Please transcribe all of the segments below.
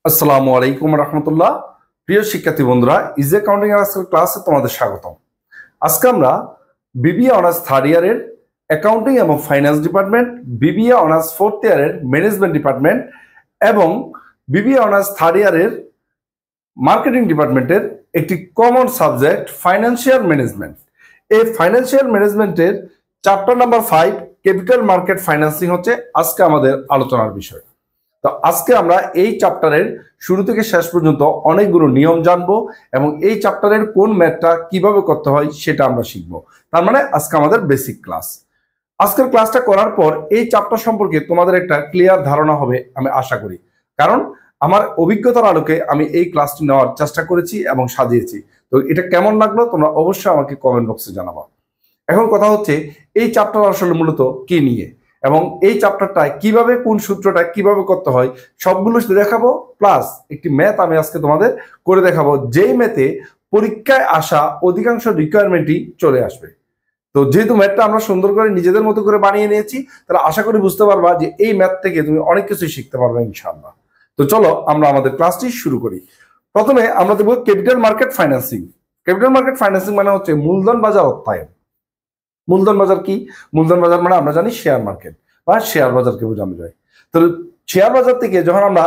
আসসালামু আলাইকুম রহমতুল্লাহ। প্রিয় শিক্ষার্থী বন্ধুরা, ইজি অ্যাকাউন্টিং এর আজকের ক্লাসে তোমাদের স্বাগতম। আজকে আমরা বিবিএ অনার্স থার্ড ইয়ারের অ্যাকাউন্টিং এবং finance department, BBA honours fourth ইয়ারের ম্যানেজমেন্ট ডিপার্টমেন্ট এবং বিবিএ অনার্স থার্ড ইয়ারের মার্কেটিং ডিপার্টমেন্টের একটি কমন সাবজেক্ট ফাইন্যান্সিয়াল ম্যানেজমেন্ট। এই ফাইন্যান্সিয়াল ম্যানেজমেন্টের chapter number 5 capital market financing হচ্ছে আজকে আমাদের আলোচনার বিষয়। তো আজকে আমরা এই চ্যাপ্টারের শুরু থেকে শেষ পর্যন্ত অনেকগুলো নিয়ম জানবো এবং এই চ্যাপ্টারের কোন ম্যাথটা কিভাবে করতে হয় সেটা আমরা শিখবো। তার মানে আজকে আমাদের বেসিক ক্লাস। আজকের ক্লাসটা করার পর এই চ্যাপ্টার সম্পর্কে তোমাদের একটা ক্লিয়ার ধারণা হবে আমি আশা করি, কারণ আমার অভিজ্ঞতার আলোকে আমি এই ক্লাসটি নেওয়ার চেষ্টা করেছি এবং সাজিয়েছি। তো এটা কেমন লাগলো তোমরা অবশ্যই আমাকে কমেন্ট বক্সে জানাবা। এখন কথা হচ্ছে এই চ্যাপ্টার আসলে মূলত কি নিয়ে এবং এই চ্যাপ্টারটায় কিভাবে কোন সূত্রটা কিভাবে করতে হয় সবগুলো দেখাবো, প্লাস একটি ম্যাথ আমি আজকে তোমাদের করে দেখাবো, যেই ম্যাথে পরীক্ষায় আসা অধিকাংশ রিকোয়ারমেন্টই চলে আসবে। তো যেহেতু ম্যাথটা আমরা সুন্দর করে নিজেদের মতো করে বানিয়ে নিয়েছি, তাহলে আশা করি বুঝতে পারবা যে এই ম্যাথ থেকে তুমি অনেক কিছুই শিখতে পারবে ইনশাআল্লাহ। তো চলো আমরা আমাদের ক্লাসটি শুরু করি। প্রথমে আমরা দেখব capital market financing. Capital market financing মানে হচ্ছে মূলধন বাজার অর্থায়ন। মূলধন বাজার কি? মূলধন বাজার মানে আমরা জানি শেয়ার মার্কেট বা শেয়ার বাজারকে বোঝানো যায়। তো শেয়ার বাজার থেকে যখন আমরা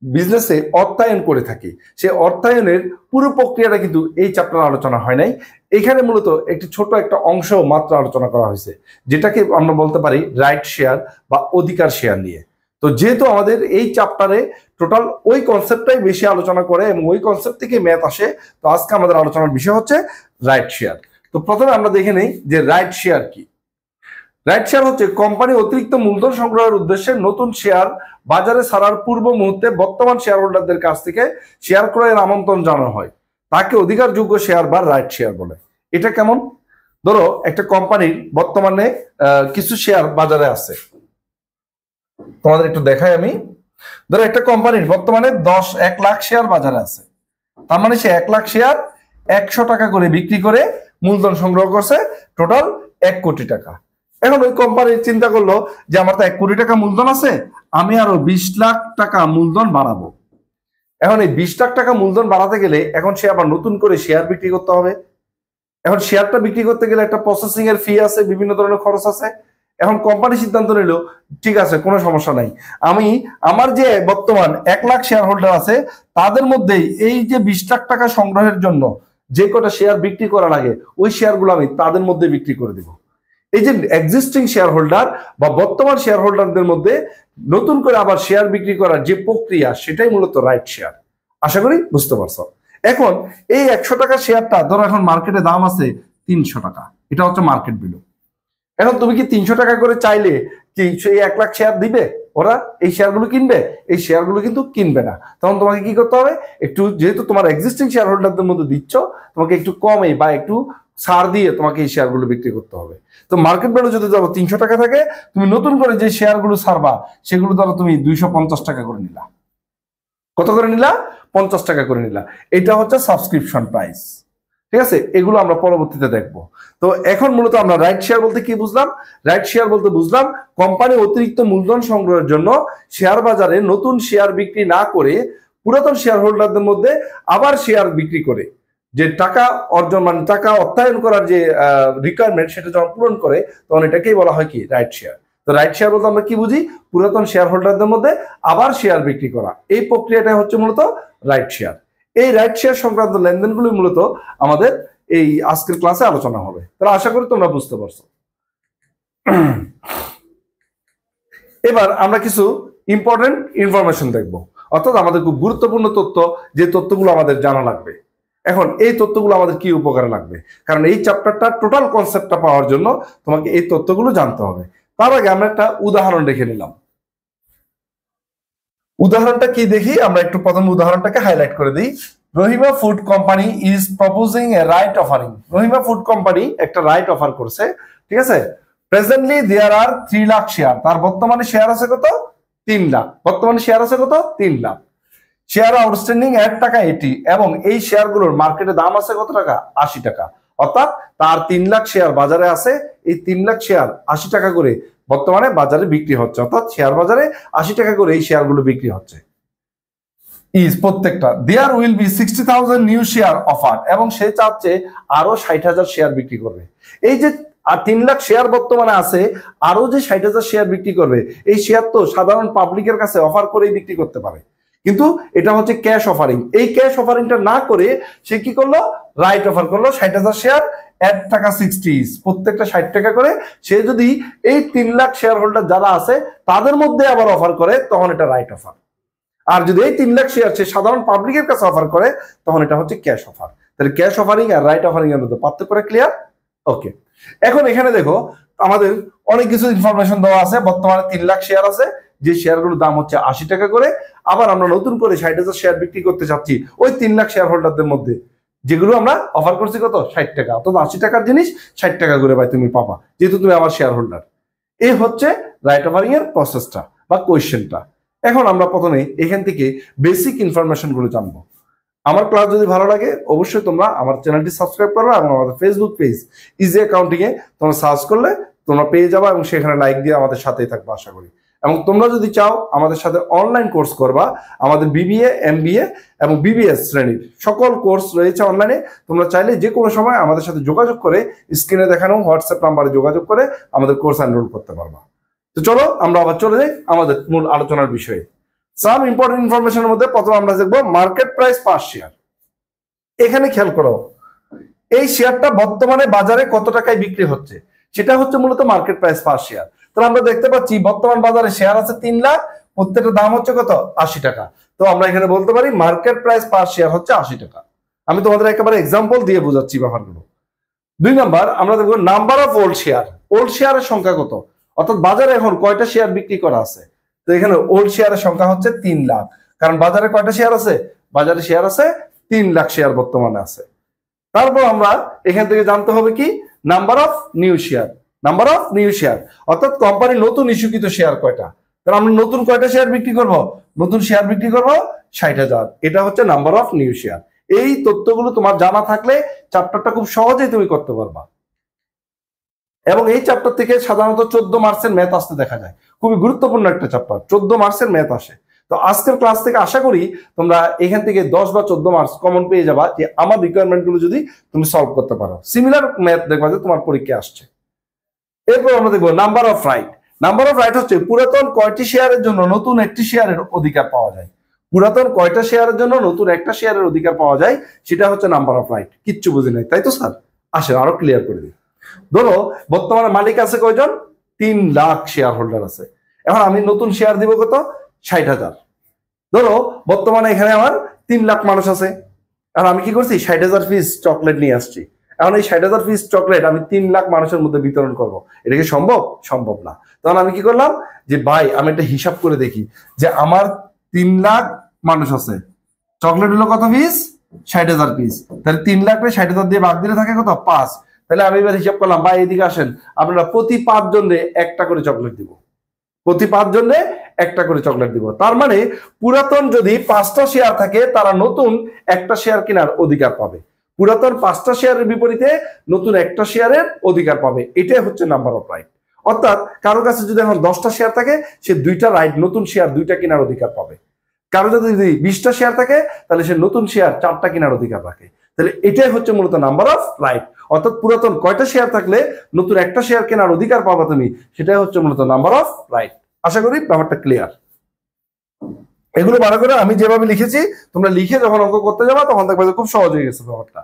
বিজনেসে অর্থায়ন করে থাকি, সেই অর্থায়নের পুরো প্রক্রিয়াটা কিন্তু এই চ্যাপ্টারে আলোচনা হয় নাই। এখানে মূলত একটি ছোট একটা অংশ মাত্র আলোচনা করা হয়েছে, যেটাকে আমরা বলতে পারি রাইট শেয়ার বা অধিকার শেয়ার নিয়ে। তো যেহেতু আমাদের এই চ্যাপ্টারে টোটাল ওই কনসেপ্টটাই বেশি আলোচনা করে এবং ওই কনসেপ্ট থেকে ম্যাথ আসে, তো আজকে আমাদের আলোচনার বিষয় হচ্ছে রাইট শেয়ার। তো প্রথমে আমরা দেখে নেই যে রাইট শেয়ার কি। রাইট শেয়ার হচ্ছে কোম্পানি অতিরিক্ত মূলধন সংগ্রহের উদ্দেশ্যে নতুন শেয়ার বাজারে ছাড়ার পূর্ব মুহূর্তে বর্তমান শেয়ার হোল্ডারদের কাছ থেকে শেয়ার ক্রয়ের আমন্ত্রণ জানানো হয়, তাকে অধিকারযোগ্য শেয়ার বা রাইট শেয়ার বলে। এটা কেমন? ধরো একটা কোম্পানির বর্তমানে কিছু শেয়ার বাজারে আছে, তোমাদের একটু দেখাই আমি। ধরো একটা কোম্পানির বর্তমানে 1 লাখ শেয়ার বাজারে আছে, তার মানে সে 1 লাখ শেয়ার 100 টাকা করে বিক্রি করে মূলধন সংগ্রহ করছে টোটাল 1 কোটি টাকা। এখন ওই কোম্পানি চিন্তা করলো যে আমার তো 1 কোটি টাকা মূলধন আছে, আমি আরো 20 লাখ টাকা মূলধন বাড়াবো। এখন এই 20 লাখ টাকা মূলধন বাড়াতে গেলে এখন সে আবার নতুন করে শেয়ার বিক্রি করতে হবে। এখন শেয়ারটা বিক্রি করতে গেলে একটা প্রসেসিং এর ফি আছে, বিভিন্ন ধরনের খরচ আছে। এখন কোম্পানি সিদ্ধান্ত নিল ঠিক আছে, কোনো সমস্যা নাই, আমি আমার যে বর্তমান 1 লাখ শেয়ার হোল্ডার আছে তাদের মধ্যেই এই যে 20 লাখ টাকা সংগ্রহের জন্য যে কটা শেয়ার বিক্রি করা লাগে ওই শেয়ারগুলো আমি তাদের মধ্যে বিক্রি করে দেব। এই যে এক্সিস্টিং শেয়ার হোল্ডার বা বর্তমান শেয়ার হোল্ডারদের মধ্যে নতুন করে আবার শেয়ার বিক্রি করার যে প্রক্রিয়া, সেটাই মূলত রাইট শেয়ার। আশা করি বুঝতে পারছো। এখন এই 100 টাকা শেয়ারটা ধরো এখন মার্কেটে দাম আছে 300 টাকা, এটা হচ্ছে মার্কেট ভ্যালু। এখন তুমি কি 300 টাকা করে চাইলে কি সেই 1 লাখ শেয়ার দিবে? ওরা এই শেয়ারগুলো কিনবে? এই শেয়ারগুলো কিন্তু কিনবে না। তখন তোমাকে কি করতে হবে, একটু যেহেতু তোমার এক্সিস্টিং শেয়ার হোল্ডারদের মধ্যে দিচ্ছ, তোমাকে একটু কমে বা একটু ছাড় দিয়ে তোমাকে এই শেয়ারগুলো বিক্রি করতে হবে। তো মার্কেট ভ্যালু যদি ধরো 300 টাকা থাকে, তুমি নতুন করে যে শেয়ারগুলো ছাড়বা সেগুলো ধরো তুমি 250 টাকা করে নিলা। কত করে নিলা? 50 টাকা করে নিলা। এটা হচ্ছে সাবস্ক্রিপশন প্রাইস। ঠিক আছে, এগুলো আমরা পরবর্তীতে দেখবো। তো এখন মূলত আমরা রাইট শেয়ার বলতে কি বুঝলাম? রাইট শেয়ার বলতে বুঝলাম কোম্পানি অতিরিক্ত মূলধন সংগ্রহের জন্য শেয়ার বাজারে নতুন শেয়ার বিক্রি না করে পুরাতন শেয়ার হোল্ডারদের মধ্যে আবার শেয়ার বিক্রি করে যে টাকা অর্জন, মানে টাকা অর্থায়ন করার যে রিকোয়ারমেন্ট, সেটা যখন পূরণ করে তখন এটাকেই বলা হয় কি রাইট শেয়ার। তো রাইট শেয়ার বলতে আমরা কি বুঝি? পুরাতন শেয়ার হোল্ডারদের মধ্যে আবার শেয়ার বিক্রি করা, এই প্রক্রিয়াটা হচ্ছে মূলত রাইট শেয়ার। এই রাইট শেয়ার সংক্রান্ত লেনদেনগুলি মূলত আমাদের এই আজকের ক্লাসে আলোচনা হবে। তাহলে আশা করি তোমরা বুঝতে পারছো। এবার আমরা কিছু ইম্পর্টেন্ট ইনফরমেশন দেখব, অর্থাৎ আমাদের খুব গুরুত্বপূর্ণ তথ্য, যে তথ্যগুলো আমাদের জানা লাগবে। এখন এই তথ্যগুলো আমাদের কি উপকারে লাগবে? কারণ এই চ্যাপ্টারটা টোটাল কনসেপ্টটা পাওয়ার জন্য তোমাকে এই তথ্যগুলো জানতে হবে। তার আগে আমরা একটা উদাহরণ দেখে নিলাম। উদাহরণটা কি দেখি আমরা একটু, প্রথম উদাহরণটাকে হাইলাইট করে দিই। Rahima food company is proposing A right offering. Rahima food company একটা রাইট অফার করছে, ঠিক আছে। প্রেজেন্টলি দেয়ার আর 3 লাখ শেয়ার। তার বর্তমানে শেয়ার আছে কত? 3 লাখ। বর্তমানে শেয়ার আছে কত? 3 লাখ। শেয়ার আউটস্ট্যান্ডিং 1 টাকা 80, এবং এই শেয়ারগুলোর মার্কেটে দাম আছে কত টাকা? 80 টাকা। অর্থাৎ তার 3 লাখ শেয়ার বাজারে আছে, এই 3 লাখ শেয়ার 80 টাকা করে বর্তমানে বাজারে বিক্রি হচ্ছে, অর্থাৎ শেয়ার বাজারে 80 টাকা করে এই শেয়ারগুলো বিক্রি হচ্ছে। ইজ প্রত্যেকটা there will be 60,000 new share offer, এবং সে চাচ্ছে আরো 60,000 শেয়ার বিক্রি করবে। এই যে 3 লাখ শেয়ার বর্তমানে আছে, আরো যে 60,000 শেয়ার বিক্রি করবে, এই শেয়ার তো সাধারণ পাবলিকের কাছে অফার করেই বিক্রি করতে পারে, কিন্তু এটা হচ্ছে ক্যাশ অফারিং। এই ক্যাশ অফারিংটা না করে সে কি করলো, রাইট অফার করলো 60,000 শেয়ার এট টাকা 60, প্রত্যেকটা 60 টাকা করে। সে যদি এই 3 লাখ শেয়ার হোল্ডার যারা আছে তাদের মধ্যে আবার অফার করে, তখন এটা রাইট অফার। আর যদি এই 3 লাখ শেয়ার সে সাধারণ পাবলিকের কাছে অফার করে, তখন এটা হচ্ছে ক্যাশ অফার। তাহলে ক্যাশ অফারিং আর রাইট অফারিং এর মধ্যে পার্থক্য ক্লিয়ার? ওকে, এখন এখানে দেখো আমাদের অনেক কিছু ইনফরমেশন দেওয়া আছে। বর্তমানে 3 লাখ শেয়ার আছে, যে শেয়ারগুলোর দাম হচ্ছে 80 টাকা করে। আবার আমরা নতুন করে 60,000 শেয়ার বিক্রি করতে চাচ্ছি ওই 3 লাখ শেয়ার হোল্ডারদের মধ্যে, যেগুলো আমরা অফার করছি কত, 60 টাকা। অর্থাৎ 80 টাকার জিনিস 60 টাকা করে ভাই তুমি পাবা, যেহেতু তুমি আমার শেয়ার হোল্ডার। এই হচ্ছে রাইট অফারিং এর প্রসেসটা বা কোয়েশ্চেনটা। এখন আমরা প্রথমে এখান থেকে বেসিক ইনফরমেশন গুলো জানবো। আমার ক্লাস যদি ভালো লাগে অবশ্যই তোমরা আমার চ্যানেলটি সাবস্ক্রাইব করবে, এবং আমাদের ফেসবুক পেজ ইজি অ্যাকাউন্টিং এ তোমরা সার্চ করলে তোমরা পেয়ে যাবা, এবং সেখানে লাইক দিয়ে আমাদের সাথেই থাকবে আশা করি। এবং তোমরা যদি চাও আমাদের সাথে অনলাইন কোর্স করবা, আমাদের বিবিএ, এমবিএ এবং বিবিএস শ্রেণীর সকল কোর্স রয়েছে অনলাইনে। তোমরা চাইলে যে কোনো সময় আমাদের সাথে যোগাযোগ করে স্ক্রিনে দেখানো হোয়াটসঅ্যাপ নাম্বারে যোগাযোগ করে আমাদের কোর্স এনরোল করতে পারবা। তো চলো আমরা আবার চলে যাই আমাদের মূল আলোচনার বিষয়ে। সাম ইম্পর্টেন্ট ইনফরমেশনের মধ্যে প্রথমে আমরা দেখবো মার্কেট প্রাইস পার শেয়ার। এখানে খেয়াল করো এই শেয়ারটা বর্তমানে বাজারে কত টাকায় বিক্রি হচ্ছে, সেটা হচ্ছে মূলত মার্কেট প্রাইস পার শেয়ার। তাহলে আমরা দেখতে পাচ্ছি বর্তমান বাজারে শেয়ার আছে 3 লাখ, প্রত্যেকটা দাম হচ্ছে কত, 80 টাকা। তো আমরা এখানে বলতে পারি মার্কেট প্রাইস পার শেয়ার হচ্ছে 80 টাকা। আমি তোমাদের একেবারে এক্সাম্পল দিয়ে বোঝাচ্ছি ব্যাপারগুলো। 2 নাম্বার আমরা দেখবো number of old share. Old শেয়ারের সংখ্যা কত, অর্থাৎ বাজারে এখন কয়টা শেয়ার বিক্রি করা আছে। তো এখানে ওল্ড শেয়ারের সংখ্যা হচ্ছে 3 লাখ, কারণ বাজারে কয়টা শেয়ার আছে, বাজারে শেয়ার আছে 3 লাখ শেয়ার বর্তমানে আছে। তারপর আমরা এখান থেকে জানতে হবে কি, number of new share. Number of new share অর্থাৎ কোম্পানির নতুন ইস্যুকৃত শেয়ার কয়টা। তাহলে আমরা নতুন কয়টা শেয়ার বিক্রি করব, নতুন শেয়ার বিক্রি করব 60,000। এটা হচ্ছে নাম্বার অফ নিউ শেয়ার। এই তথ্যগুলো তোমার জানা থাকলে চ্যাপ্টারটা খুব সহজেই তুমি করতে পারবা। এবং এই চ্যাপ্টার থেকে সাধারণত 14 মার্চের ম্যাথ আসতে দেখা যায়, খুবই গুরুত্বপূর্ণ একটা চ্যাপ্টার, 14 মার্চের ম্যাথ আসে। তো আজকের ক্লাস থেকে আশা করি তোমরা এখান থেকে 10 বা 14 মার্কস কমন পেয়ে যাবা, যে আমার রিকোয়ারমেন্ট গুলো যদি তুমি সলভ করতে পারো। সিমিলার ম্যাথ দেখবা যে তোমার পরীক্ষায় আসছে। এরপর আমরা দেখবো number of right. Number of right হচ্ছে পুরাতন কয়টি শেয়ারের জন্য নতুন একটি শেয়ারের অধিকার পাওয়া যায়। পুরাতন কয়টা শেয়ারের জন্য নতুন একটা শেয়ারের অধিকার পাওয়া যায়, সেটা হচ্ছে নাম্বার অফ রাইট। কিচ্ছু বুঝি নাই তাই তো স্যার, আসেন আরো ক্লিয়ার করে দিই। ধরো বর্তমানে মালিক আছে কয়জন, 3 লাখ শেয়ার হোল্ডার আছে। এখন আমি নতুন শেয়ার দিব কত, 60,000। ধরো বর্তমানে এখানে আমার 3 লাখ মানুষ আছে। এখন আমি কি করছি, 60,000 পিস চকলেট নিয়ে আসছি। এখন এই 60,000 পিস চকলেট আমি 3 লাখ মানুষের মধ্যে বিতরণ করব, এটা কি সম্ভব? সম্ভব না। তখন আমি কি করলাম, যে ভাই আমি একটা হিসাব করে দেখি যে আমার 3 লাখ মানুষ আছে, চকলেট হলো কত পিস, 60,000 পিস। তাহলে 3 লাখ 60,000 দিয়ে ভাগ দিলে থাকে কত, 5। তাহলে আমি এবার হিসাব করলাম, ভাই এদিকে আসেন, আপনারা প্রতি 5 জনে একটা করে চকলেট দিব, প্রতি 5 জনে একটা করে চকলেট দিব। তার মানে পুরাতন যদি 5টা শেয়ার থাকে, তারা নতুন একটা শেয়ার কেনার অধিকার পাবে। পুরাতন 5টা শেয়ারের বিপরীতে নতুন একটা শেয়ারের অধিকার পাবে। এটাই হচ্ছে নাম্বার অফ রাইট। অর্থাৎ কারো কাছে যদি এখন 10টা শেয়ার থাকে, সে 2টা রাইট, নতুন শেয়ার 2টা কেনার অধিকার পাবে। কারো যদি 20টা শেয়ার থাকে, তাহলে সে নতুন শেয়ার 4টা কেনার অধিকার রাখে। তাহলে এটাই হচ্ছে মূলত নাম্বার অফ রাইট। অর্থাৎ পুরাতন কয়টা শেয়ার থাকলে নতুন একটা শেয়ার কেনার অধিকার পাবা তুমি, সেটাই হচ্ছে মূলত নাম্বার অফ রাইট। আশা করি ব্যাপারটা ক্লিয়ার। এগুলো ভালো করে আমি যেভাবে লিখেছি তোমরা লিখে যখন অঙ্ক করতে যাবা তখন দেখবে যে খুব সহজ হয়ে গেছে ব্যাপারটা।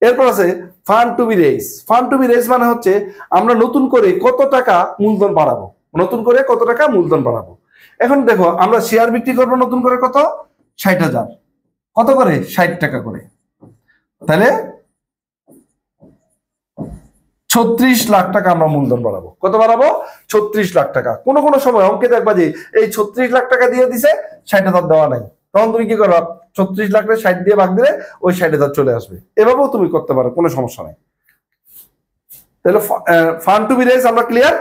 এরপর আছে fund to be raise. Fund to be raise মানে হচ্ছে আমরা নতুন করে কত টাকা মূলধন বাড়াবো, নতুন করে কত টাকা মূলধন বাড়াবো। এখন দেখো আমরা শেয়ার বিক্রি করবো নতুন করে কত, 60,000। কত করে, 60 টাকা করে। তাহলে 36 লাখ টাকা আমরা মূলধন বাড়াবো। কত বাড়াবো, 36 লাখ টাকা। কোন কোন সময় অঙ্কে দেখবা যে এই 36 লাখ টাকা দিয়ে দিছে, 60,000 দেওয়া নাই। তখন তুমি কি করবা, 36 লাখ 60 দিয়ে ভাগ দিলে ওই 60,000 চলে আসবে। এভাবেও তুমি করতে পারো, কোনো সমস্যা নাই। তাহলে ফান্ড টু বি রেজ আমরা ক্লিয়ার,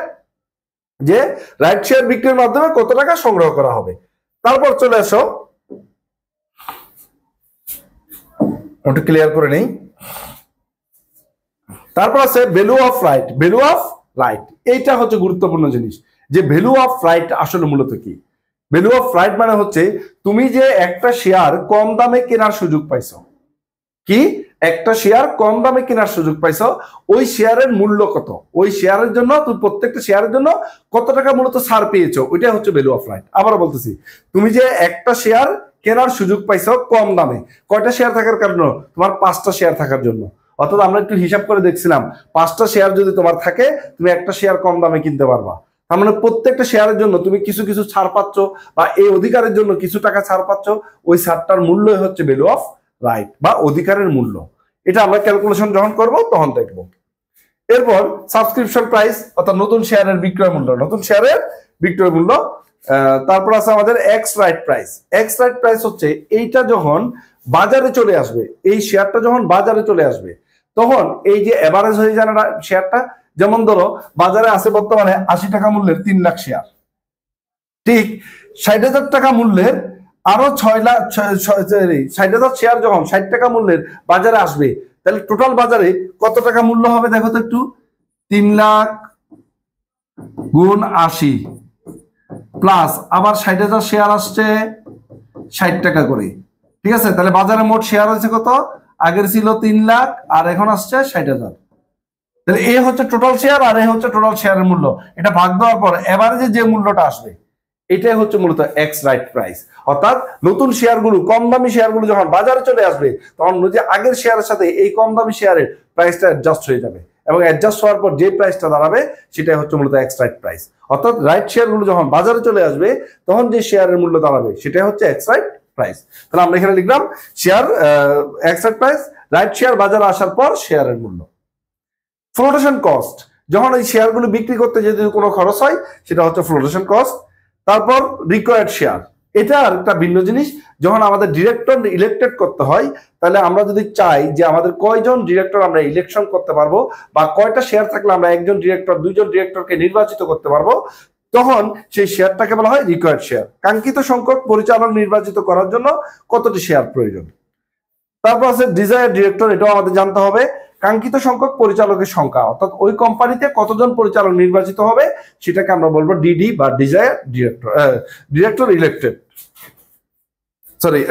যে রাইট শেয়ার বিক্রির মাধ্যমে কত টাকা সংগ্রহ করা হবে। তারপর চলে আসো, ওটা ক্লিয়ার করে নেই। তারপর আছে value of right. Value of right এইটা হচ্ছে গুরুত্বপূর্ণ জিনিস, যে ভ্যালু অফ রাইট আসলে মূলত কি। ভ্যালু অফ রাইট মানে হচ্ছে তুমি যে একটা শেয়ার কম দামে কেনার সুযোগ পাইছো। কি? একটা শেয়ার কম দামে কেনার সুযোগ পাইছো, ওই শেয়ারের মূল্য কত, ওই শেয়ারের জন্য তুমি প্রত্যেকটা শেয়ারের জন্য কত টাকা মূলত ছাড় পেয়েছো, ওইটা হচ্ছে ভ্যালু অফ রাইট। আবারও বলতেছি, তুমি যে একটা শেয়ার কেনার সুযোগ পাইছো কম দামে, কয়টা শেয়ার থাকার কারণে? তোমার 5টা শেয়ার থাকার জন্য। অর্থাৎ আমরা একটু হিসাব করে দেখছিলাম, 5টা শেয়ার যদি তোমার থাকে, তুমি একটা শেয়ার কম দামে কিনতে পারবা। তার মানে প্রত্যেকটা শেয়ারের জন্য তুমি কিছু কিছু ছাড় পাচ্ছ, বা এই অধিকারের জন্য কিছু টাকা ছাড় পাচ্ছ, ওই ছাড়টার মূল্যই হচ্ছে ভ্যালু অফ রাইট বা অধিকারের মূল্য। এটা আমরা ক্যালকুলেশন যখন করব তখন দেখব। এরপর সাবস্ক্রিপশন প্রাইস অর্থাৎ নতুন শেয়ারের বিক্রয় মূল্য, নতুন শেয়ারের বিক্রয় মূল্য। তারপর আছে আমাদের x right price. Ex right price হচ্ছে এইটা যখন বাজারে চলে আসবে, এই শেয়ারটা যখন বাজারে চলে আসবে, তখন এই যে এভারেজ হয়ে যায় না শেয়ারটা, যেমন ধরো বাজারে আছে বর্তমানে 80 টাকা মূল্যের 3 লাখ শেয়ার, ঠিক 60,000 টাকা মূল্যের আরো 60,000 শেয়ার যখন 60 টাকা মূল্যের বাজারে আসবে, তাহলে টোটাল বাজারে কত টাকা মূল্য হবে দেখো তো একটু। 3 লাখ গুণ 80 প্লাস আবার 60,000 শেয়ার আসছে 60 টাকা করে, ঠিক আছে? তাহলে বাজারে মোট শেয়ার হয়েছে কত? আগের ছিল 3 লাখ আর এখন আসছে 60,000। তাহলে এই হচ্ছে টোটাল শেয়ার আর এই হচ্ছে টোটাল শেয়ারের মূল্য। এটা ভাগ দেওয়ার পর এভারেজে যে মূল্যটা আসবে, এটাই হচ্ছে মূলত এক্স রাইট প্রাইস। অর্থাৎ নতুন শেয়ারগুলো, কম দামি শেয়ারগুলো যখন বাজারে চলে আসবে, তখন যে আগের শেয়ারের সাথে এই কম দামি শেয়ারের প্রাইসটা অ্যাডজাস্ট হয়ে যাবে, এবং অ্যাডজাস্ট হওয়ার পর যে প্রাইসটা দাঁড়াবে সেটাই হচ্ছে মূলত এক্স রাইট প্রাইস। অর্থাৎ রাইট শেয়ারগুলো যখন বাজারে চলে আসবে, তখন যে শেয়ারের মূল্য দাঁড়াবে সেটাই হচ্ছে এক্স রাইট প্রাইস। তাহলে আমরা এখানে লিখলাম share x right price, right share বাজারে আসার পর শেয়ারের মূল্য। ফ্লোটেশন কস্ট, যখন এই শেয়ারগুলো বিক্রি করতে যদি কোনো খরচ হয়, সেটা হচ্ছে ফ্লোটেশন কস্ট। তারপর রিকোয়ার্ড শেয়ার, এটা একটা ভিন্ন জিনিস। যখন আমাদের ডিরেক্টর ইলেক্টেড করতে হয়, তাহলে আমরা যদি চাই যে আমাদের কয়জন ডিরেক্টর আমরা ইলেকশন করতে পারবো, বা কয়টা শেয়ার থাকলে আমরা একজন ডিরেক্টর দুইজন ডিরেক্টরকে নির্বাচিত করতে পারবো, তখন সেই শেয়ারটাকে বলা হয় রিকোয়ার্ড শেয়ার। কাঙ্ক্ষিত সংখ্যক পরিচালক নির্বাচিত করার জন্য কতটি শেয়ার প্রয়োজন। তারপর আছে ডিজায়ার ডিরেক্টর, এটাও আমাদের জানতে হবে। কাঙ্ক্ষিত সংখ্যক পরিচালকের সংখ্যা, অর্থাৎ ওই কোম্পানিতে কতজন পরিচালক নির্বাচিত হবে, সেটাকে আমরা বলবো ডিডি বা desire director, director elected. Sorry,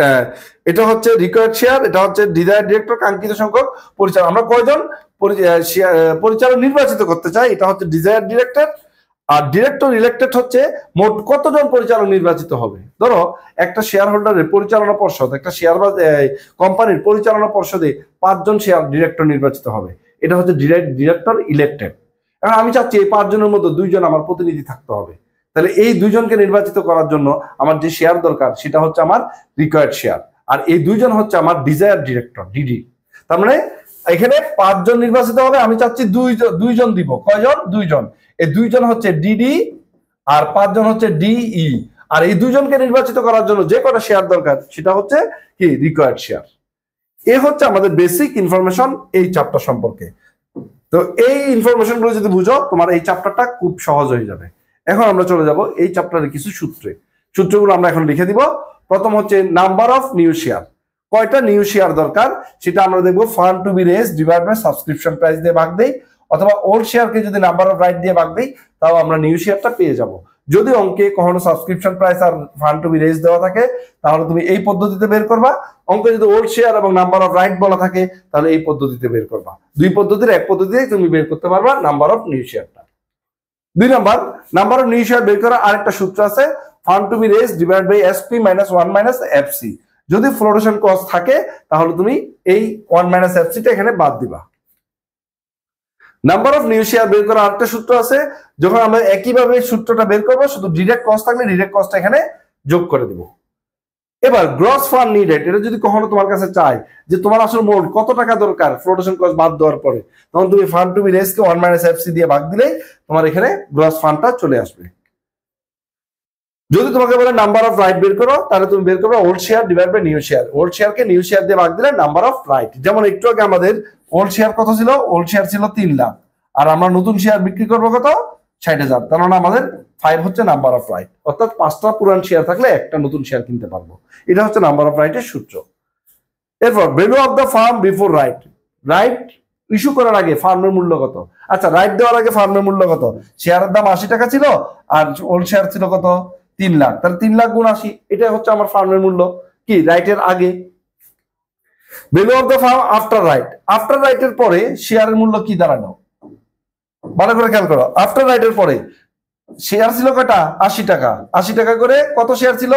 এটা হচ্ছে রিকোয়ার্ড শেয়ার, এটা হচ্ছে ডিজায়ার ডিরেক্টর, কাঙ্ক্ষিত সংখ্যক পরিচালক। আমরা কয়জন পরিচালক নির্বাচিত করতে চাই, এটা হচ্ছে ডিজায়ার ডিরেক্টর। আর ডিরেক্টর ইলেক্টেড হচ্ছে মোট কতজন পরিচালক নির্বাচিত হবে। ধরো একটা শেয়ার হোল্ডারের পরিচালনা পর্ষদ, একটা শেয়ার বা কোম্পানির পরিচালনা পর্ষদে 5 জন শেয়ার ডিরেক্টর নির্বাচিত হবে, এটা হচ্ছে ডিরেক্টর ইলেক্টেড। এখন আমি চাচ্ছি এই 5 জনের মধ্যে 2 জন আমার প্রতিনিধি থাকতে হবে, তাহলে এই 2 জনকে নির্বাচিত করার জন্য আমার যে শেয়ার দরকার সেটা হচ্ছে আমার রিকোয়ার্ড শেয়ার, আর এই 2 জন হচ্ছে আমার ডিজায়ার ডিরেক্টর ডিডি। তার মানে এখানে 5 জন নির্বাচিত হবে, আমি চাচ্ছি 2 জন দিব। কয়জন? 2 জন। এই 2 জন হচ্ছে ডিডি আর 5 জন হচ্ছে ডিই। আর এই 2 জনকে নির্বাচিত করার জন্য যে কটা শেয়ার দরকার সেটা হচ্ছে কি? Required share. এ হচ্ছে আমাদের বেসিক ইনফরমেশন এই চ্যাপ্টার সম্পর্কে। তো এই ইনফরমেশন গুলো যদি বুঝো, তোমার এই চ্যাপ্টারটা খুব সহজ হয়ে যাবে। এখন আমরা চলে যাব এই চ্যাপ্টারের কিছু সূত্রে। সূত্রগুলো আমরা এখন লিখে দিব। প্রথম হচ্ছে নাম্বার অফ নিউ শেয়ার, কয়টা নিউ শেয়ার দরকার সেটা আমরা দেখবো fund to be raise divide by subscription price দিয়ে ভাগ দেই, অথবা ওল্ড শেয়ারকে যদি নাম্বার অফ রাইট দিয়ে ভাগ দেই, তাও আমরা নিউ শেয়ারটা পেয়ে যাব। যদি অঙ্কে কখনো subscription price R fund to be raise দেওয়া থাকে, তাহলে তুমি এই পদ্ধতিতে বের করবা। অঙ্কে যদি ওল্ড শেয়ার এবং নাম্বার অফ রাইট বলা থাকে, তাহলে এই পদ্ধতিতে বের করবা। দুই পদ্ধতির এক পদ্ধতিতে তুমি বের করতে পারবা নাম্বার অফ নিউ শেয়ারটা। 2 number, number of new share বের করার আরেকটা সূত্র আছে, fund to be raise divide by SP minus 1 minus FC. যদি ফ্লোটেশন কস্ট থাকে, তাহলে তুমি এই 1 মাইনাস এফসিটা এখানে বাদ দিবা। নাম্বার অফ নিউ শেয়ার বের করার আরেকটা সূত্র আছে, যখন আমরা একইভাবে সূত্রটা বের করবো, শুধু ডিরেক্ট কস্ট থাকলে ডিরেক্ট কস্টটা এখানে যোগ করে দিব। এবার গ্রস ফান্ড নিডেড, এটা যদি কখনো তোমার কাছে চায় যে তোমার আসলে মোট কত টাকা দরকার ফ্লোটেশন কস্ট বাদ দেওয়ার পরে, তখন তুমি fund to be raise K 1 minus FC দিয়ে ভাগ দিলেই তোমার এখানে গ্রস ফান্ডটা চলে আসবে। যদি তোমাকে বলে নাম্বার অফ রাইট বের করো, তাহলে তুমি বের করবে old share divide by new share. Old শেয়ারকে নিউ শেয়ার দিয়ে ভাগ দিলে নাম্বার অফ রাইট। যেমন একটু আগে আমাদের ওল্ড শেয়ার কত ছিল? ওল্ড শেয়ার ছিল 3 লাখ, আর আমরা নতুন শেয়ার বিক্রি করবো কত? 60,000। তার মানে আমাদের 5 হচ্ছে নাম্বার অফ রাইট, অর্থাৎ 5টা পুরান শেয়ার থাকলে একটা নতুন শেয়ার কিনতে পারবো। এটা হচ্ছে নাম্বার অফ রাইটের সূত্র। এরপর value of the farm before right, right issue করার আগে ফার্মের মূল্য কত? আচ্ছা, রাইট দেওয়ার আগে ফার্মের মূল্য কত? শেয়ারের দাম 80 টাকা ছিল, আর ওল্ড শেয়ার ছিল কত? 3 লাখ, তাহলে 3 লাখ গুণ 80, এটা হচ্ছে আমার ফার্মের মূল্য কি রাইটের আগে। Value of the farm after right, after রাইটের পরে শেয়ারের মূল্য কি দাঁড়ানো, ভালো করে খেয়াল করো। আফটার রাইটের পরে শেয়ার ছিল কয়টা, 80 টাকা, 80 টাকা করে কত শেয়ার ছিল,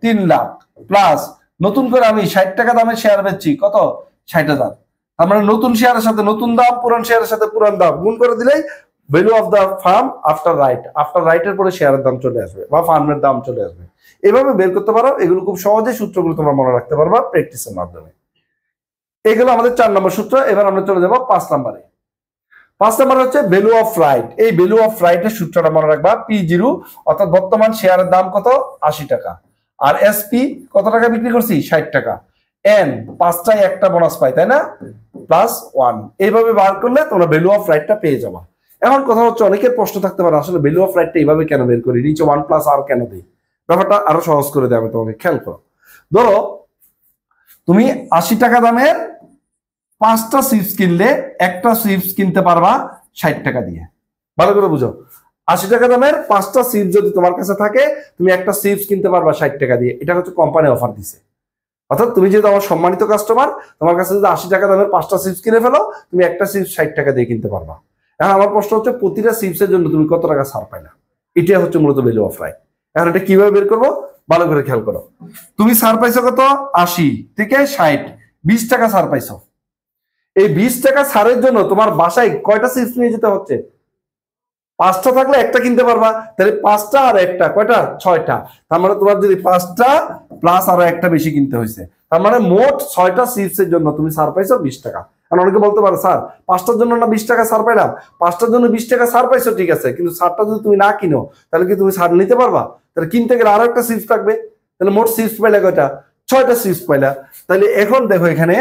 3 লাখ, প্লাস নতুন করে আমি 60 টাকা দামে শেয়ার বেচছি, কত, 60,000। তার মানে নতুন শেয়ারের সাথে নতুন দাম, পুরান শেয়ারের সাথে পুরান দাম গুণ করে দিলেই value of the farm after right, after রাইটের পরে শেয়ারের দাম চলে আসবে বা ফার্মের দাম চলে আসবে। এভাবে বের করতে পারো, এগুলো খুব সহজে সূত্রগুলো তোমরা মনে রাখতে পারবা প্র্যাকটিসের মাধ্যমে। এগুলো আমাদের 4 নম্বর সূত্র। এবার আমরা চলে যাবো 5 নম্বরে। 5 নম্বর হচ্ছে ভ্যালু অফ রাইট। এই ভ্যালু অফ রাইটের সূত্রটা মনে রাখবা, P0 অর্থাৎ বর্তমান শেয়ারের দাম কত, 80 টাকা, আর SP কত টাকা বিক্রি করছি, 60 টাকা, N 5টায় একটা বোনাস পাই, তাই না, +1। এইভাবে বার করলে তোমরা ভ্যালু অফ রাইটটা পেয়ে যাবা। এখন কথা হচ্ছে, অনেকের প্রশ্ন থাকতে পারে আসলে ভ্যালু অফ রাইটটা এইভাবে কেন বের করি, নিচে 1 + R কেন দিই। ব্যাপারটা আরো সহজ করে দেয়, আমি তোমাকে খেয়াল করো। ধরো তুমি 80 টাকা দামের 5টা চিপস কিনলে একটা চিপস কিনতে পারবা 60 টাকা দিয়ে। ভালো করে বুঝো, 80 টাকা দামের 5টা চিপস যদি তোমার কাছে থাকে, তুমি একটা চিপস কিনতে পারবা 60 টাকা দিয়ে। এটা হচ্ছে কোম্পানি অফার দিছে। অর্থাৎ তুমি যেহেতু আমার সম্মানিত কাস্টমার, তোমার কাছে যদি 80 টাকা দামের 5টা চিপস কিনে ফেলো, তুমি একটা চিপস 60 টাকা দিয়ে কিনতে পারবা। এখন আমার প্রশ্ন হচ্ছে, প্রতিটা চিপসের জন্য তুমি কত টাকা ছাড় পাইলা? এটা হচ্ছে মূলত ভ্যালু অফ রাইট। এখন এটা কিভাবে বের করবো, ভালো করে খেয়াল করো। তুমি ছাড় পাইছো কত, 80 থেকে 60, 20 টাকা ছাড় পাইছো। এই 20 টাকা ছাড়ের জন্য তোমার বাসায় কয়টা চিপস নিয়ে যেতে হচ্ছে, 5টা থাকলে একটা কিনতে পারবা, তাহলে 5টা আর একটা কয়টা, 6টা। তার মানে তোমার যদি 5টা প্লাস আরো একটা বেশি কিনতে হয়েছে, তার মানে মোট 6টা চিপসের জন্য তুমি ছাড় পাইছো 20 টাকা। কারণ অনেকে বলতে পারো, স্যার 5টার জন্য না 20 টাকা ছাড় পাইলাম, 5টার জন্য 20 টাকা ছাড় পাইছো, ঠিক আছে, কিন্তু ছাড়টা যদি তুমি না কিনো, তাহলে কি তুমি ছাড় নিতে পারবা? তাহলে কিনতে গেলে আরো একটা চিপস থাকবে, তাহলে মোট চিপস পাইলে কয়টা, 6টা চিপস পাইলা। তাহলে এখন দেখো, এখানে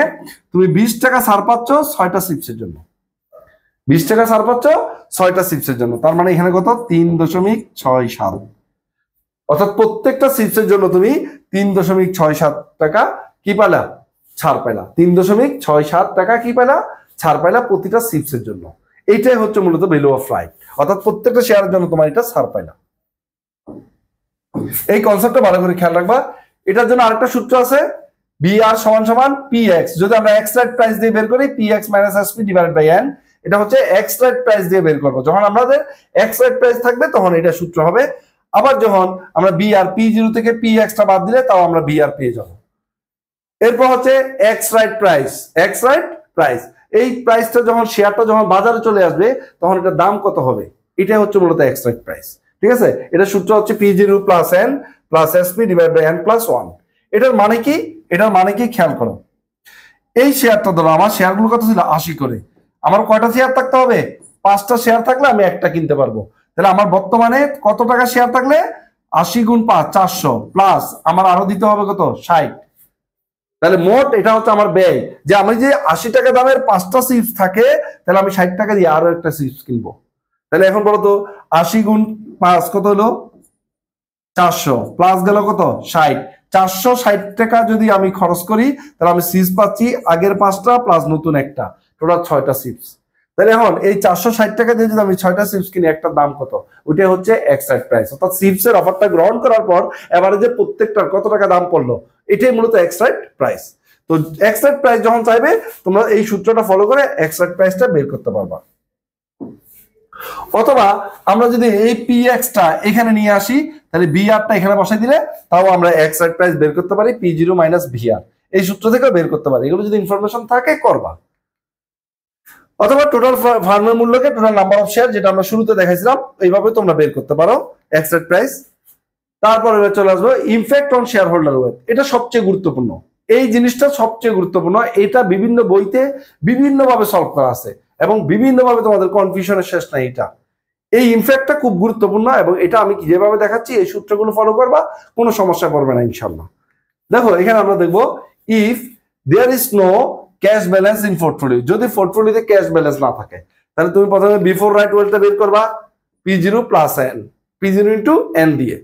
তুমি 20 টাকা ছাড় পাচ্ছ 6টা চিপসের জন্য, 20 টাকা ছাড় পাচ্ছ 6টা চিপসের জন্য। তার মানে এখানে কত, 3.67, অর্থাৎ প্রত্যেকটা চিপসের জন্য তুমি 3.67 টাকা কি পাইলা, ছাড় পাইলা। 3.67 টাকা কি পাইলা, ছাড় পাইলা প্রতিটা চিপসের জন্য। এইটাই হচ্ছে মূলত ভ্যালু অফ রাইট, অর্থাৎ প্রত্যেকটা শেয়ারের জন্য তোমার এটা ছাড় পাইলা। এই কনসেপ্টটা ভালো করে খেয়াল রাখবা। এটার জন্য আরেকটা সূত্র আছে, BR = PX। যদি আমরা এক্স রাইট প্রাইস দিয়ে বের করি, PX - SP / N, এটা হচ্ছে এক্স রাইট প্রাইস দিয়ে বের করবো। যখন আমাদের এক্স রাইট প্রাইস থাকবে, তখন এটা সূত্র হবে। আবার যখন আমরা BR P0 থেকে PX টা বাদ দিলে, তাও আমরা BR পেয়ে যাবো। এরপর হচ্ছে x right price, ex right price. এই প্রাইসটা যখন, শেয়ারটা যখন বাজারে চলে আসবে, তখন এটার দাম কত হবে, এটাই হচ্ছে মূলত এক্স রাইট প্রাইস। ঠিক আছে, এটা সূত্র হচ্ছে P0 + N + SP / N + 1। এটার মানে কি, এটার মানে কি খেয়াল করো। এই শেয়ারটা ধরো, আমার শেয়ারগুলো কত ছিল, 80 করে। আমার কয়টা শেয়ার থাকতে হবে, 5টা শেয়ার থাকলে আমি একটা কিনতে পারবো। তাহলে আমার বর্তমানে কত টাকা শেয়ার থাকলে, 80 × 5 400, প্লাস আমার আরো দিতে হবে কত, 60। তাহলে মোট এটা হচ্ছে আমার ব্যয়, যে আমি যে 80 টাকা দামের 5টা চিপস থাকে, তাহলে আমি 60 টাকা দিয়ে আরো একটা চিপস কিনবো। তাহলে এখন বলো তো, 80 × 5 কত হলো, 400, প্লাস গেল কত, 60। 460 টাকা যদি আমি খরচ করি, তাহলে আমি চিপস পাচ্ছি আগের 5টা প্লাস নতুন একটা, টোটাল 6টা চিপস। তাহলে এখন এই 460 টাকা দিয়ে যদি আমি 6টা চিপস কিনি, একটা দাম কত, ওইটা হচ্ছে এক্স রাইট প্রাইস। অর্থাৎ চিপসের অফারটা গ্রহণ করার পর এবারে যে প্রত্যেকটার কত টাকা দাম পড়লো, এটাই মূলত এক্স রাইট প্রাইস। তো এক্স রাইট প্রাইস যখন চাইবে, তোমরা এই সূত্রটা ফলো করে এক্স রাইট প্রাইসটা বের করতে পারবা। অথবা আমরা যদি এই PX টা এখানে নিয়ে আসি, তাহলে BR টা এখানে বসাই দিলে, তাও আমরা এক্স রাইট প্রাইস বের করতে পারি, P0 - VR। এই সূত্র থেকে বের করতে পারি। এগুলো যদি ইনফরমেশন থাকে করবা। অথবা টোটাল ফার্মের মূল্যকে টোটাল নাম্বার অফ শেয়ার, যেটা আমরা শুরুতে দেখাইছিলাম, এইভাবে তোমরা বের করতে পারো এক্স রাইট প্রাইস। তারপরে চলে আসবো impact on share holder wealth. এটা সবচেয়ে গুরুত্বপূর্ণ, এই জিনিসটা সবচেয়ে গুরুত্বপূর্ণ। এটা বিভিন্ন বইতে বিভিন্নভাবে সলভ করা আছে এবং বিভিন্নভাবে তোমাদের কনফিউশনের শেষ নাই। এটা, এই ইমপ্যাক্টটা খুব গুরুত্বপূর্ণ এবং এটা আমি যেভাবে দেখাচ্ছি, এই সূত্রগুলো ফলো করবা, কোনো সমস্যা পড়বে না ইনশাল্লাহ। দেখো এখানে আমরা দেখবো, if there is no cash balance in portfolio. যদি পোর্টফোলিওতে ক্যাশ ব্যালেন্স না থাকে, তাহলে তুমি প্রথমে বিফোর রাইট ওয়েলটা বের করবা, P0 + N, P0 × N দিয়ে।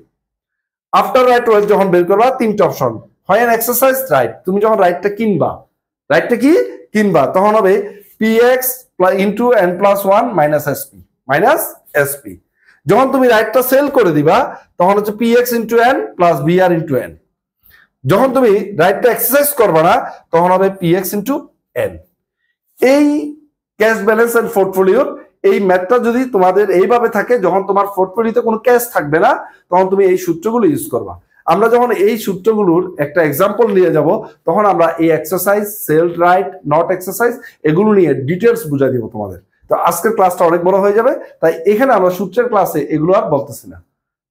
আফটার রাইট ওয়েল যখন বের করবা, 3টা অপশন হয়। এন এক্সারসাইজ রাইট, তুমি যখন রাইটটা কিনবা, রাইটটা কি কিনবা, তখন হবে PX × N + 1 - SP। যখন তুমি রাইটটা সেল করে দিবা, তখন হচ্ছে px into N plus br into N. যখন তুমি রাইটটা এক্সারসাইজ করবে না তখন হবে px ইন্টু এন। এই ক্যাশ ব্যালেন্স এন্ড পোর্টফোলিওর এই ম্যাথটা যদি তোমাদের এইভাবে থাকে, যখন তোমার পোর্টফোলিওতে কোনো ক্যাশ থাকবে না তখন তুমি এই সূত্রগুলো ইউজ করবা। আমরা যখন এই সূত্রগুলোর একটা এক্সাম্পল নিয়ে যাব তখন আমরা এই exercise, sell right, not exercise এগুলো নিয়ে ডিটেলস বুঝাই দিব তোমাদের। তো আজকের ক্লাসটা অনেক বড় হয়ে যাবে, তাই এখানে আমরা সূত্রের ক্লাসে এগুলো আর বলতেছি না।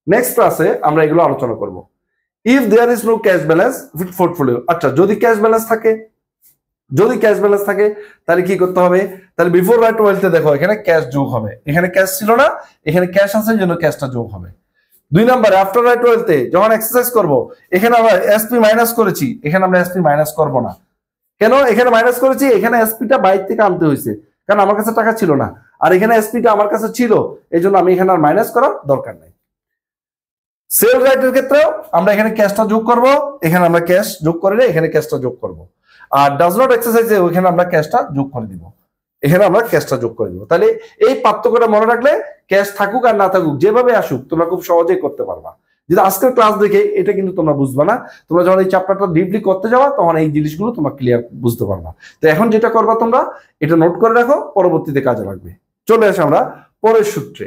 নেক্সট ক্লাসে আমরা এগুলো আলোচনা করব। If there is no cash balance with portfolio, আচ্ছা যদি ক্যাশ ব্যালেন্স থাকে, তাহলে কি করতে হবে? তাহলে বিফোর রাইট ওয়েলথে দেখো এখানে ক্যাশ যোগ হবে, এখানে ক্যাশ ছিল না, এখানে ক্যাশ আছে এই জন্য ক্যাশটা যোগ হবে। 2 নম্বরে আফটার রাইট ওয়েলথে যখন এক্সারসাইজ করব এখানে আমরা এসপি মাইনাস করেছি, এখানে আমরা এসপি মাইনাস করব না। কেন এখানে মাইনাস করেছি? এখানে এসপিটা বাইরে থেকে আনতে হয়েছে, কারণ আমার কাছে টাকা ছিল না, আর এখানে এসপিটা আমার কাছে ছিল, এই জন্য আমি এখানে আর মাইনাস করার দরকার নাই। সেল রাইটের ক্ষেত্রেও আমরা এখানে ক্যাশটা যোগ করব, এখানে আমরা ক্যাশ যোগ করে এখানে ক্যাশটা যোগ করব। আর ডাজ নট এক্সারসাইজে ওইখানে আমরা ক্যাশটা যোগ করে দিব, এখানে আমরা ক্যাশটা যোগ করে দিব। তাহলে এই পার্থক্যটা মনে রাখলে ক্যাশ থাকুক আর না থাকুক যেভাবে আসুক তোমরা খুব সহজেই করতে পারবা। যদি আজকের ক্লাস দেখে এটা কিন্তু তোমরা বুঝবা না, তোমরা যখন এই চ্যাপ্টারটা ডিপলি করতে যাওয়া তখন এই জিনিসগুলো তোমরা ক্লিয়ার বুঝতে পারবা। তো এখন যেটা করবা তোমরা এটা নোট করে রাখো, পরবর্তীতে কাজে লাগবে। চলে আসে আমরা পরের সূত্রে।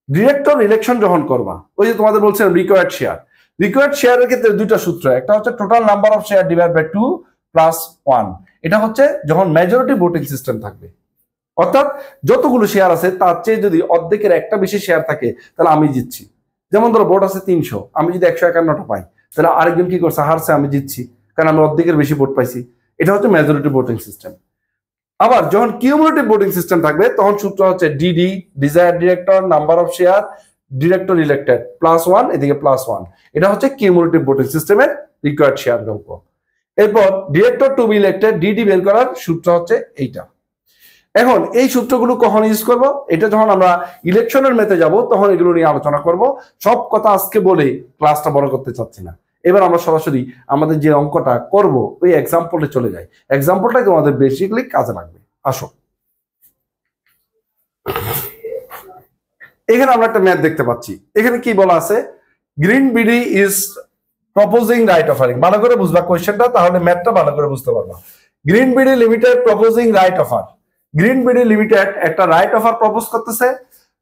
ডিরেক্টর ইলেকশন যখন করবা, ওই যে তোমাদের বলছিলাম রিকোয়ার্ড শেয়ারের ক্ষেত্রে দুইটা সূত্র, একটা হচ্ছে total number of share divide by 2 plus 1। এটা হচ্ছে যখন মেজরিটি ভোটিং সিস্টেম থাকবে, অর্থাৎ যতগুলো শেয়ার আছে তার চেয়ে যদি অর্ধেকের একটা বেশি শেয়ার থাকে তাহলে আমি জিতছি। যেমন ধরো ভোট আছে 300, আমি যদি 151টা পাই তাহলে আরেকজন কি করছে, হারছে, আমি জিতছি, কারণ আমি অর্ধেকের বেশি ভোট পাইছি। এটা হচ্ছে মেজরিটি ভোটিং সিস্টেম। আবার যখন কিউমুলেটিভ ভোটিং সিস্টেম থাকবে তখন সূত্র হচ্ছে DD, desire director, number of share, director elected plus 1, এদিকে প্লাস 1। এটা হচ্ছে কিউমুলেটিভ ভোটিং সিস্টেমের রিকোয়ার্ড শেয়ার অঙ্ক। এরপর director to be elected DD বের করার সূত্র হচ্ছে এইটা। এখন এই সূত্রগুলো কখন ইউজ করব? এটা যখন আমরা ইলেকশনের মেতে যাব তখন এগুলো নিয়ে আলোচনা করব। সব কথা আজকে বলে ক্লাসটা বড় করতে চাচ্ছি না। এবার আমরা সরাসরি আমাদের যে অঙ্কটা করব ওই এক্সাম্পলে চলে যাই। এক্সাম্পলটাই তোমাদের বেসিক্যালি কাজে লাগবে। আসো, এখানে আমরা একটা ম্যাথ দেখতে পাচ্ছি। এখানে কি বলা আছে? Green BD is proposing right offering. ভালো করে বুঝবা কোয়েশ্চেনটা, তাহলে ম্যাথটা ভালো করে বুঝতে পারবা। Green BD limited proposing right offer. Green BD limited একটা রাইট অফার প্রপোজ করতেছে।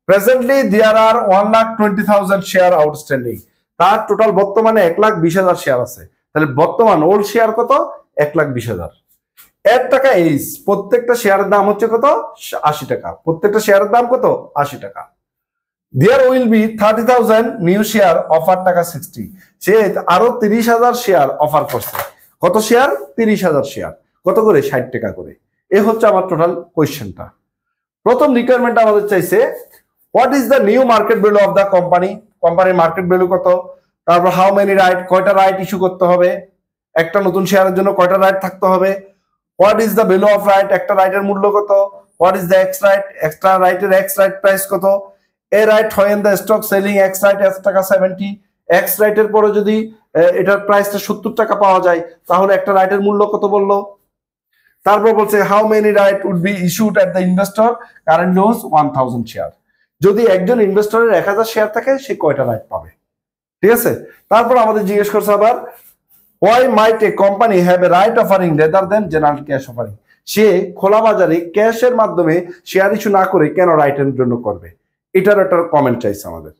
প্রেজেন্টলি দেয়ার আর 1,20,000 শেয়ার আউটস্ট্যান্ডিং। তার টোটাল বর্তমানে 1,20,000 শেয়ার আছে। তাহলে বর্তমান ওল্ড শেয়ার কত? 1,20,000। এর টাকা এইস, প্রত্যেকটা শেয়ারের দাম হচ্ছে কত? 80 টাকা। প্রত্যেকটা শেয়ারের দাম কত? 80 টাকা। There will be 30,000 new share offer টাকা 60। সে আরো 30,000 শেয়ার অফার করছে। কত শেয়ার? 30,000 শেয়ার। কত করে? 60 টাকা করে। এই হচ্ছে আমার টোটাল কোয়েশ্চেনটা। প্রথম রিকোয়ারমেন্ট আমাদের চাইছে what is the new market value of the company. কোম্পানির মার্কেট ভ্যালু কত? তারপর হাউ মেনি রাইট, কয়টা রাইট ইস্যু করতে হবে, একটা নতুন শেয়ারের জন্য কয়টা রাইট থাকতে হবে। What is the value of right, একটা রাইটের মূল্য কত। What is the ex right, extra রাইটের এক্স রাইট প্রাইস কত। এ রাইট হয় the stock selling x right টাকা 70। এক্স রাইটের পরে যদি এটার প্রাইসটা 70 টাকা পাওয়া যায় তাহলে একটা রাইটের মূল্য কত বললো। তারপর বলছে how many right would be issued at the investor currently owns 1,000 share. যদি একজন ইনভেস্টরের 1,000 শেয়ার থাকে সে কয়টা রাইট পাবে। ঠিক আছে। তারপর আমাদের জিজ্ঞেস করছে আবার why might a company have a right offering rather than general cash offering. সে খোলা বাজারে ক্যাশের মাধ্যমে শেয়ার ইস্যু না করে কেন রাইটের জন্য করবে, এটার একটা কমেন্ট চাইছে আমাদের।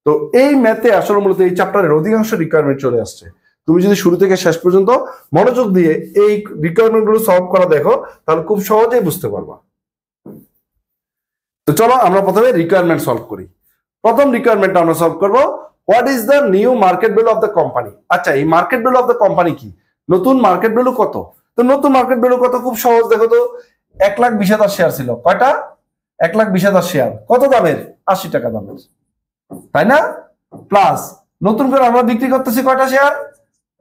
তো এই ম্যাথে আসলে মূলত এই চ্যাপ্টারের অধিকাংশ রিকোয়ারমেন্ট চলে আসছে। তুমি যদি শুরু থেকে শেষ পর্যন্ত মনোযোগ দিয়ে এই রিকোয়ারমেন্ট গুলো সলভ করা দেখো তাহলে খুব সহজেই বুঝতে পারবা। তো চলো আমরা প্রথমে রিকোয়ারমেন্ট সলভ করি। প্রথম রিকোয়ারমেন্ট আমরা সলভ করব what is the new market value of the company. আচ্ছা, এই market value of the company কি? নতুন মার্কেট ভ্যালু কত? তো নতুন মার্কেট ভ্যালু কত? খুব সহজ, দেখো তো 1,20,000 শেয়ার ছিল। কয়টা? 1,20,000 শেয়ার। কত দামের? 80 টাকা দামের, তাই না? প্লাস নতুন করে আমরা বিক্রি করতেছি কয়টা শেয়ার?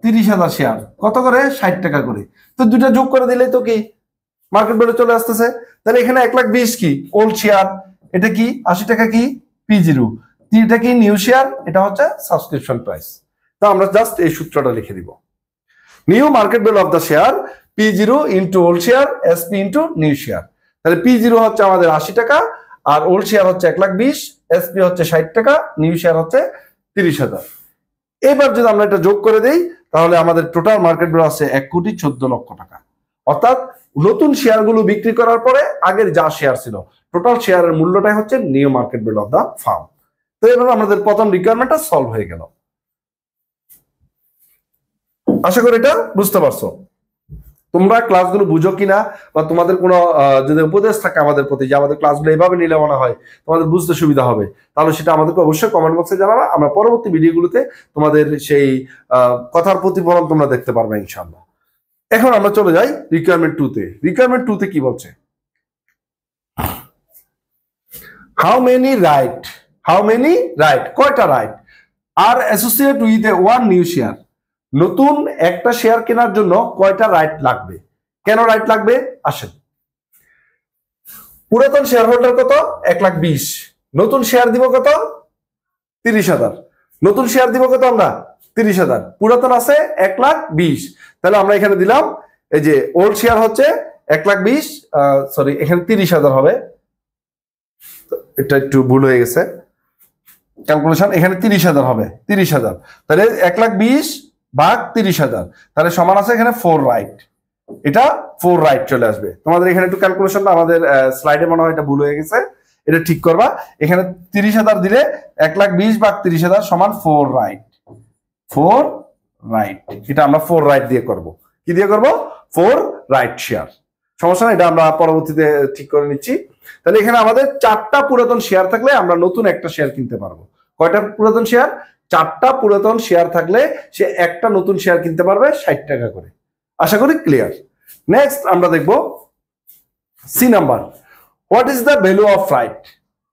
30,000 শেয়ার। কত করে? 60 টাকা করে। তো দুটা যোগ করে দিলেই তো কি মার্কেট ভ্যালু চলে আসতেছে। তাহলে এখানে 1,20,000 কি? Old share. এটা কি? 80 টাকা কি? P0। এটা কি? New share. এটা হচ্ছে সাবস্ক্রিপশন প্রাইস। তো আমরা জাস্ট এই সূত্রটা লিখে দিব। New market value of the share P0 into old share SP into new share. তাহলে P0 হচ্ছে আমাদের 80 টাকা, আর ওল্ড শেয়ার হচ্ছে 1,20,000, SP হচ্ছে 60 টাকা, নিউ শেয়ার হচ্ছে 30,000। এবার যদি আমরা এটা যোগ করে দেই তাহলে আমাদের টোটাল মার্কেট ভ্যালু আছে 1,14,00,000 টাকা। অর্থাৎ নতুন শেয়ারগুলো বিক্রি করার পরে আগের যা শেয়ার ছিল টোটাল শেয়ারের মূল্যটাই হচ্ছে new market value of the firm. তো এবার আমাদের প্রথম রিকোয়ারমেন্টটা সলভ হয়ে গেল। আশা করি এটা বুঝতে পারছো। তোমরা ক্লাসগুলো বুঝো কিনা বা তোমাদের কোনো যদি উপদেশ থাকে আমাদের প্রতি যে আমাদের ক্লাসগুলো এভাবে নিলে মনে হয় তোমাদের বুঝতে সুবিধা হবে, তাহলে সেটা আমাদেরকে অবশ্যই কমেন্ট বক্সে জানাবা। আমরা পরবর্তী ভিডিওগুলোতে তোমাদের সেই কথার প্রতিফলন তোমরা দেখতে পারবে ইনশাআল্লাহ। এখন আমরা চলে যাই রিকোয়ারমেন্ট 2-তে। রিকোয়ারমেন্ট 2-তে কি বলছে? হাউ মেনি রাইট, কয়টা right are associate with a one new share. নতুন একটা শেয়ার কেনার জন্য কয়টা রাইট লাগবে? কেন রাইট লাগবে আসেন। পুরাতন শেয়ার হোল্ডার কত? 1,20,000। নতুন শেয়ার দিব কত? 30,000। নতুন শেয়ার দিব কত আমরা? 30,000। পুরাতন আছে 1,20,000। তাহলে আমরা এখানে দিলাম এই যে ওল্ড শেয়ার হচ্ছে 1,20,000, সরি এখানে 30,000 হবে, এটা একটু ভুল হয়ে গেছে ক্যালকুলেশন, এখানে 30,000 হবে। 30,000 তাহলে 1,20,000 ভাগ 30,000 তাহলে সমান আছে এখানে 4 রাইট। এটা 4 রাইট চলে আসবে। তোমাদের এখানে একটু ক্যালকুলেশনটা আমাদের স্লাইডে মনে হয় এটা ভুল হয়ে গেছে, এটা ঠিক করবা। এখানে 30,000 দিলে 1,20,000 ভাগ 30,000 সমান 4 রাইট। 4 রাইট, এটা আমরা 4 রাইট দিয়ে করব। কি দিয়ে করব? 4 রাইট শেয়ার। সমস্যা না, এটা আমরা পরবর্তীতে ঠিক করে নিচ্ছি। তাহলে এখানে আমাদের 4টা পুরাতন শেয়ার থাকলে আমরা নতুন একটা শেয়ার কিনতে পারবো। কয়টা পুরাতন শেয়ার? 4টা পুরাতন শেয়ার থাকলে সে একটা নতুন শেয়ার কিনতে পারবে 60 টাকা করে। আশা করি ক্লিয়ার। নেক্সট আমরা দেখব C number, what is the value of right.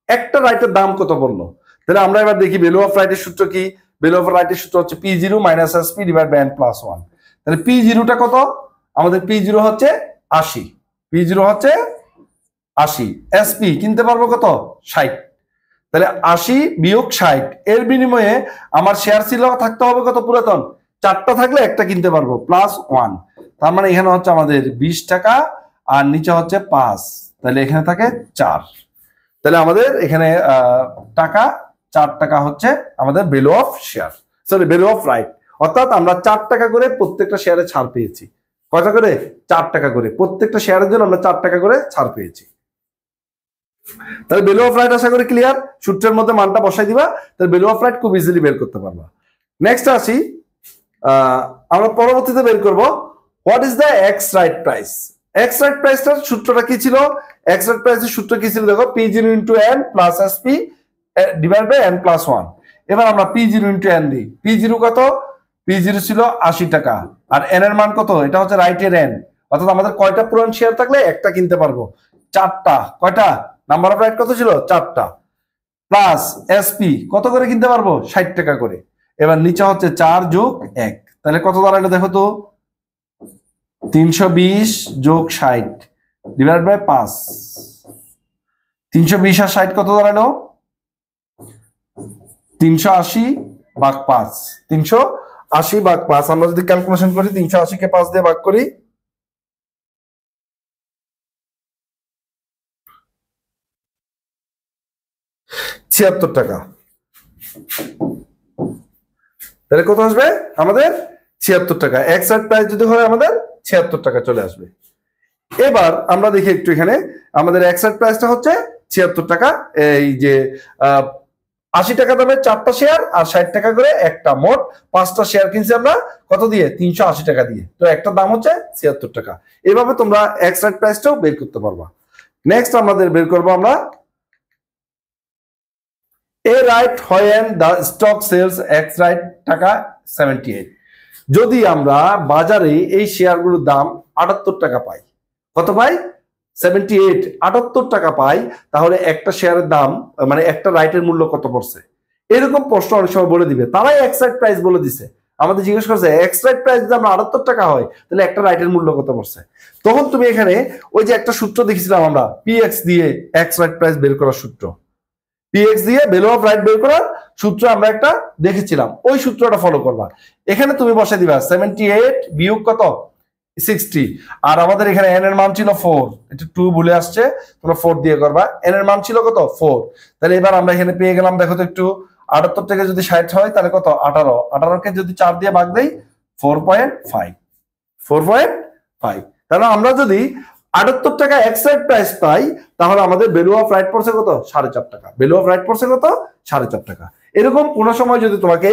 একটা রাইটের দাম কত বললো? তাহলে আমরা এবার দেখি ভ্যালু অফ রাইটের সূত্র কি। ভ্যালু অফ রাইটের সূত্র হচ্ছে P0 - SP / n+1। তাহলে P0টা কত? আমাদের P0 হচ্ছে 80। P0 হচ্ছে 80। SP কিনতে পারবো কত? 60। তাহলে 80 বিয়োগ 60 এর বিনিময়ে আমার শেয়ার ছিল থাকতে হবে কত? পুরাতন 4টা থাকলে একটা কিনতে পারবো +1। তার মানে এখানে হচ্ছে আমাদের 20 টাকা আর নিচে হচ্ছে 5, তাহলে এখানে থাকে 4। তাহলে আমাদের এখানে টাকা 4 টাকা হচ্ছে আমাদের value of share, sorry value of right. অর্থাৎ আমরা 4 টাকা করে প্রত্যেকটা শেয়ারে ছাড় পেয়েছি। কয়টা করে? 4 টাকা করে। প্রত্যেকটা শেয়ারের জন্য আমরা 4 টাকা করে ছাড় পেয়েছি। তাহলে ভ্যালু অফ রাইট আশা করি ক্লিয়ার। সূত্রের মধ্যে মানটা বসাই দিবা, তাহলে ভ্যালু অফ রাইট খুব ইজিলি বের করতে পারবা। নেক্সট আসি, আমরা পরবর্তীতে বের করব what is the ex right price. Ex right প্রাইসটার সূত্রটা কি ছিল? এক্স রাইট প্রাইসের সূত্র কি ছিল দেখো, P0 * n + SP / n+1। এবার আমরা P0 * n দিই। P0 কত? P0 ছিল 80 টাকা আর n এর মান কত? এটা হচ্ছে রাইটের n। অর্থাৎ আমাদের কয়টা পুরান শেয়ার থাকলে একটা কিনতে পারবো? 4টা। কয়টা? নাম্বার অফ রাইট কত ছিল? 4টা। প্লাস SP কত করে কিনতে পারবো? 60 টাকা করে। এবার নিচে হচ্ছে 4 + 1, তাহলে কত দাঁড়ালো দেখো তো? 320 + 60 / 5। 320 আর 60 কত দাঁড়ালো? 380 ভাগ 5। 380 ভাগ 5 আমরা যদি ক্যালকুলেশন করি, 380 কে 5 দিয়ে ভাগ করি, 76 টাকা। তাহলে কত আসবে আমাদের? 76 টাকা। এক্স রাইট প্রাইস যদি হয় আমাদের 76 টাকা চলে আসবে। এবার আমরা দেখি একটু, এখানে আমাদের এক্স রাইট প্রাইসটা হচ্ছে 76 টাকা। এই যে 80 টাকা দামের 4টা শেয়ার আর 60 টাকা করে একটা, মোট 5টা শেয়ার কিনছি আমরা কত দিয়ে? 380 টাকা দিয়ে। তো একটা দাম হচ্ছে 76 টাকা। এভাবে তোমরা এক্স রাইট প্রাইসটাও বের করতে পারবা। নেক্সট আমাদের বের করবো আমরা a right when the stock sells X right টাকা 78। যদি আমরা বাজারে এই শেয়ারগুলোর দাম 78 টাকা পাই, কত পাই? 78, 78 টাকা পাই, তাহলে একটা শেয়ারের দাম মানে একটা রাইটের মূল্য কত পড়ছে? এরকম প্রশ্ন অনেক সময় বলে দিবে, তারাই এক্স রাইট প্রাইস বলে দিছে। আমাদের জিজ্ঞেস করছে এক্স রাইট প্রাইস যদি আমরা 78 টাকা হয় তাহলে একটা রাইটের মূল্য কত পড়ছে? তখন তুমি এখানে ওই যে একটা সূত্র দেখেছিলাম আমরা, PX দিয়ে এক্স রাইট প্রাইস বের করার সূত্র, PX দিয়ে ভ্যালু অফ রাইট বের করার সূত্র আমরা একটা দেখেছিলাম, ওই সূত্রটা ফলো করবা। এখানে তুমি বসে দিবা 78 বিয়োগ কত? 60। আর আমাদের এখানে n এর মান ছিল 4, এটা 2 ভুলে আসছে, তোমরা 4 দিয়ে করবা। n এর মান ছিল কত? 4। তাহলে এবার আমরা এখানে পেয়ে গেলাম, দেখো তো একটু, 78 থেকে যদি 60 হয় তাহলে কত 18, 18কে যদি 4 দিয়ে ভাগ দেই 4.5, 4.5। তাহলে আমরা যদি 78 টাকা এক্সাক্ট প্রাইস পাই তাহলে আমাদের ভ্যালু অফ রাইট পড়ছে কত 4.5 টাকা, ভ্যালু অফ রাইট পড়ছে কত 4.5 টাকা। এরকম কোন সময় যদি তোমাকে